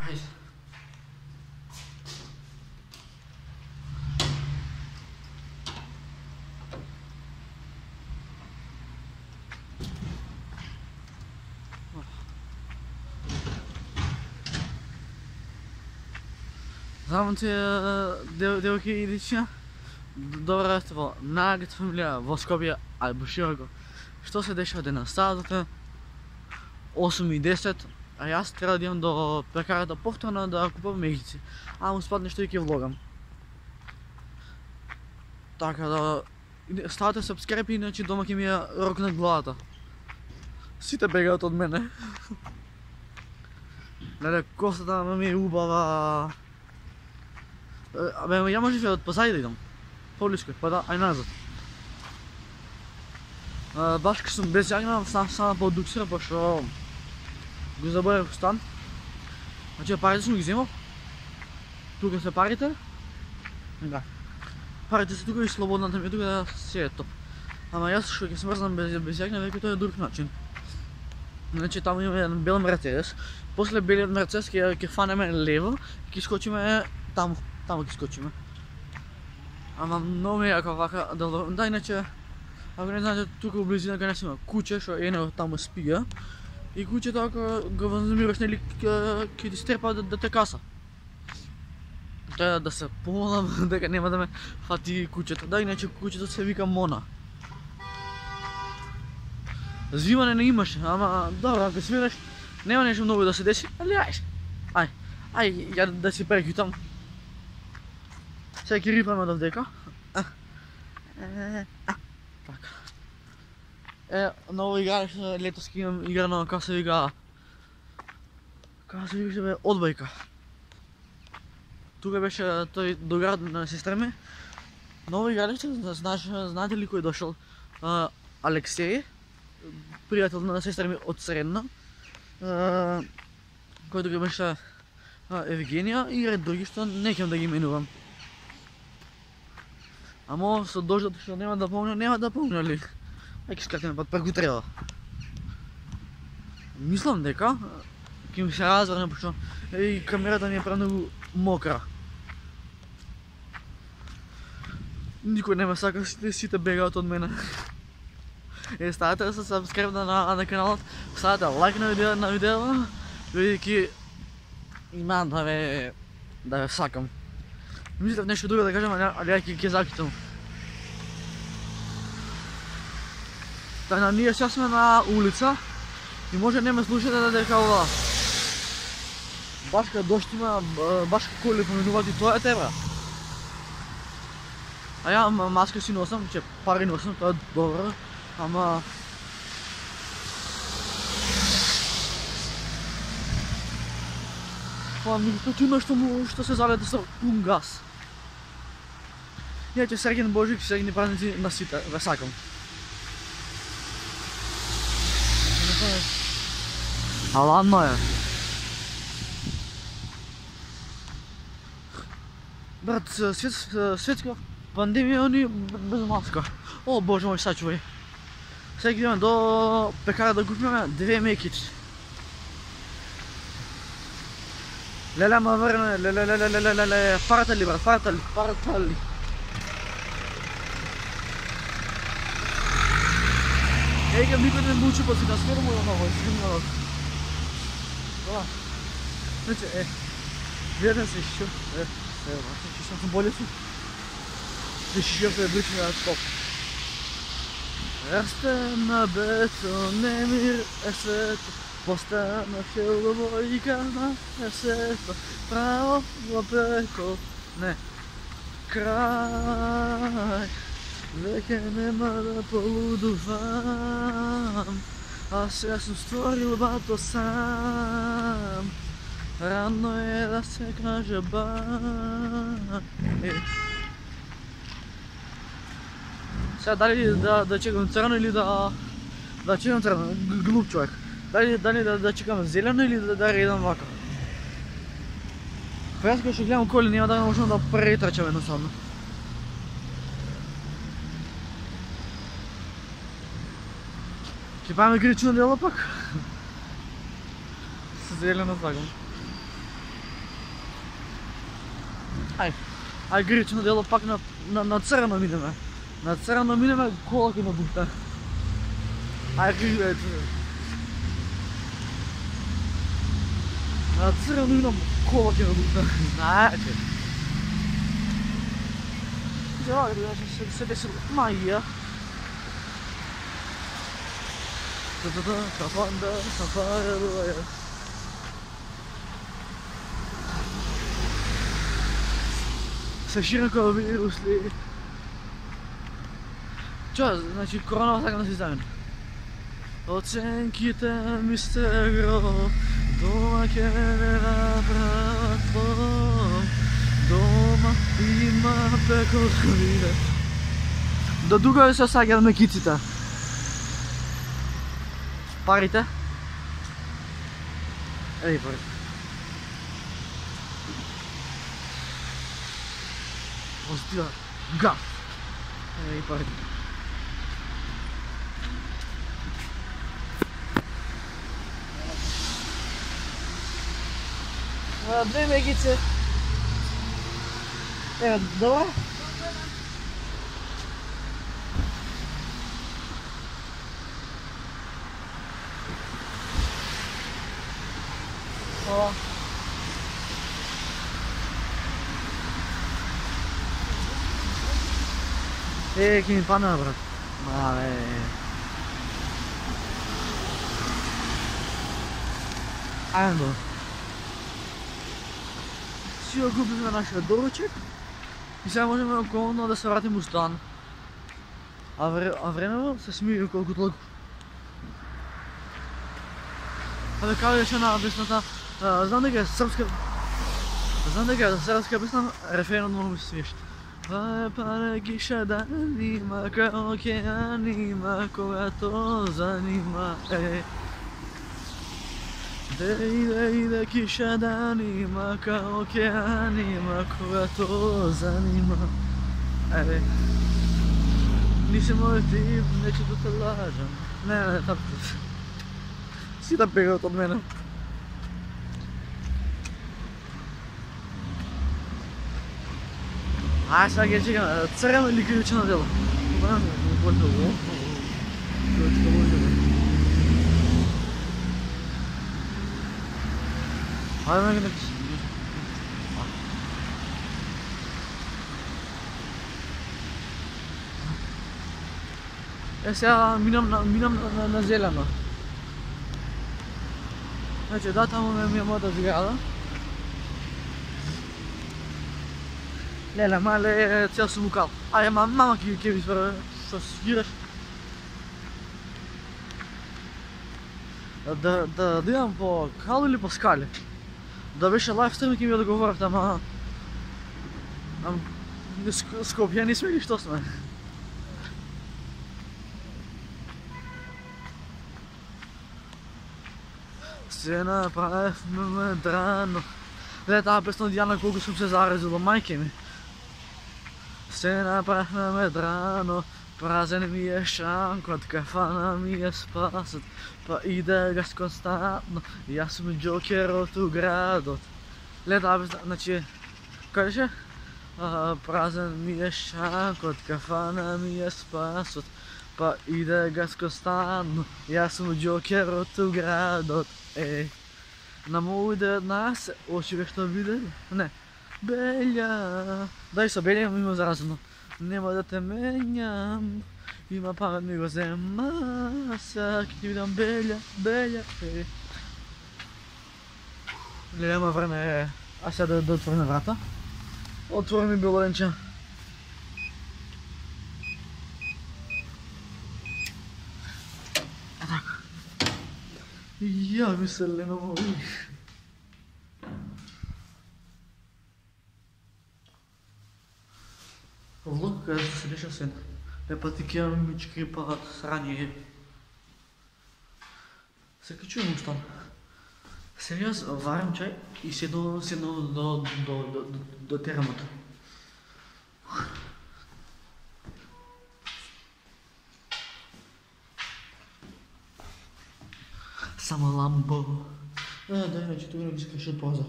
Айде. Здравейте, девойки и дечица. Добро сте во најагата фамилија во Скопје, alebo широко. Што се дешава денес? Саатот 8:10, а јас треба да идам до пекарата повторно да купувам мегици. Ама спадне што и ќе влогам. Така да ставате сабскрайб, иначе дома ќе ми ја рокнат главата. Сите бегаат од мене. Леле, косата ми е убава. Абе, ја можев од позади да идам. Поблиско, па да, ај назад. Баш кога сум без јагна, стана подуксира, пошто го заборев стан. Значи, парите сум ги земал. Тука се парите. Да. Парите се тука и слободната ми е тука да се е топ. Ама јас што ќе смрзнам без јагна, веќе тоа е друг начин. Значи, таму има еден бел Мерцедес. После белиот Мерцедес ќе фанеме лево и ќе скочиме таму ќе скочиме. Ама многу е јако вака да, иначе, ако не знаете, тука у близина кај нас има куќе, што едно таму спија. И куќето ако го вознемираш, нели, ќе ти стрепа да те каса. Треба да се помолам дека нема да ме фати куќето. Да, иначе куќето се вика Мона. Звиване не имаше, ама добро, ако свираш, нема нешто многу да се деси, али ај, ја да си прекитам. Сега ќе рипаме до дека. Така. Ново игралиште, летос ќе имам играно, како се вика бе, одбојка. Тука беше тој доград на сестра ми. Ново игралиште, знаете ли кој дошол? Алексеј, пријател на сестра ми од средна. Кој тука беше Евгенија и ред други што не ќе да ги именувам. Ама со дождот што нема да помня ли? Ајде скакаме пат преку треба. Мислам дека ќе ми се разврне, пошто и камерата ми е премногу мокра. Никој не ме сака, сите бегаат од мене. Ставате да се сабскрайб на каналот, ставате лайк на видео, бидејќи имам да ве сакам. Мислев нешто друго да кажам, али ја ќе закитам. Така, ние сега сме на улица и може не ме слушате дека ова баш кога дошт има, баш коли поминуваат и тоа е тебра. А ја маска си носам, че пари носам, тоа е добро, ама па мислото има што се залета со пун газ. Иначе среќен Божик, среќни празници на сите, ве сакам. А ладно е. Брат, светска пандемија ни без маска. О, Боже мој, сачувај. Сега идеме до пекара да купиме 2 мекици. Леле, ма врне, леле, фарата ли, брат, фарата ли. Ega, никој не мучи па си насвермо ја ново, снимало. Това. Значи, верно се шишу. Шишу съм болje su. Se šio se bliči na stop. Расте на бетон, немир е свето, постанаше ловојка на сето, право во пеко, не, крај. Веќе нема да полудувам, а сега сум створил бато сам. Рано е да се каже ба. Сега дали да чекам црвено или да чекам црвено, глуп човек. Дали да чекам зелено или да редам вака. Па јас кога што гледам коли нема да можам да претрчам едноставно. Ќе правиме крично дело пак. Со зелено слагам. Ай гречено дело пак на црно минеме. На црно минеме, кола ќе набухта. Ай гречено. На црно минам, кола ќе набухта. Знаете. Ja, se desilo Maija. Kafanda kafaruja. Se široko virus li. Čo, znači korona tako nas izdavljena. Ocenkite mistero, doma che verrà bravo. Doma ima pecorine. Do dugo je se sagel mekicita. Parite? Ej, parite. Ozdiva, gaf. Ej, parite. Dve mekice. Evo, dobro? Hvala. Che mi fanno, bro? Male. Ando. Си огубиме нашия доручек и сега можем около да се вратим у стан. А времето се смие колко толкова. Абе, как беше на песната? Знам дека е српска... Знам дека е српска песна, рефренът много ми се смиеше. Пара гиша да нима, kao океанима, когато занима, ide kiša danima, kao okeanima, koga to zanima. Nisi moj tip, neću da te lažem. Ne, tako. Si da begat od mene. Aj, sad je čekam, crveno ili ključno delo? Znam, ne bolje ovo. Ključno bolje. Ajde, nek se... Сега минам на зелено. Значи да, там ми е моята сграда. Леле, мале, цял съм локал. Айде, мама ке ви спра, що се свираш. Да идам по кал или по скали? Да беше лайв стрим и ке ми да говорите, ама... Скопјани сме или што сме? Се направихме драно. Гледай тази песна от Диана, колко съм се зарезал, майке ми. Се направихме драно, празен ми е шанкот, кафана ми е спасът, па иде газ константно, и аз съм джокер от градот. Гледай тази песна, значи, кой ще? Празен ми е шанкот, кафана ми е спасът, па иде газ константно, и аз съм джокер от градот. На мој да нас, очи бе што видели? Не. Белја. Дај со Белја има заразно. Нема да те менјам. Има памет ми го зема. Сега ќе ти видам Белја, Белја. Нема време. А сега да отворим врата. Отвори ми Белоленче. Ja, mislili na moji. Влог, където седиш Асен. Пъти такива мички падат срани. Се качувам устан. Сега варям чай и седно до терамата. Само ламбо. Да, иначе тук не искаш да полза.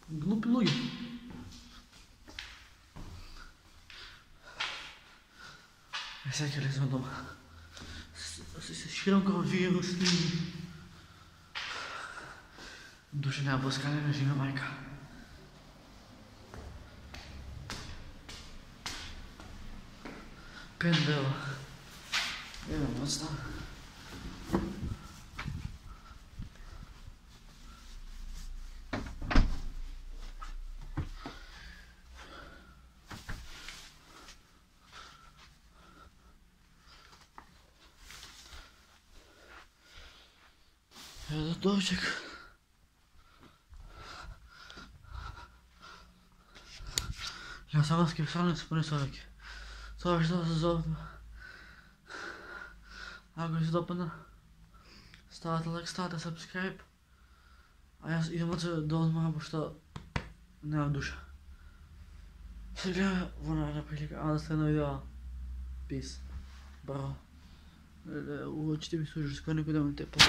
Глупи луѓе. Сега че влезем дома. С коронавирус. Душа няма блъскане на жена майка. Пендела. Едно мъцна. Ето дочек. Ja sam vas kipsane spune sorki. Това ще се зовна. Ако ви се допадна, ставате лайк, ставате subscribe. А аз идем да отмага, защото няма душа. Сега вона на прилика, да сте на видео. Peace. Браво. Очите ми служат, с кой никой да ме те по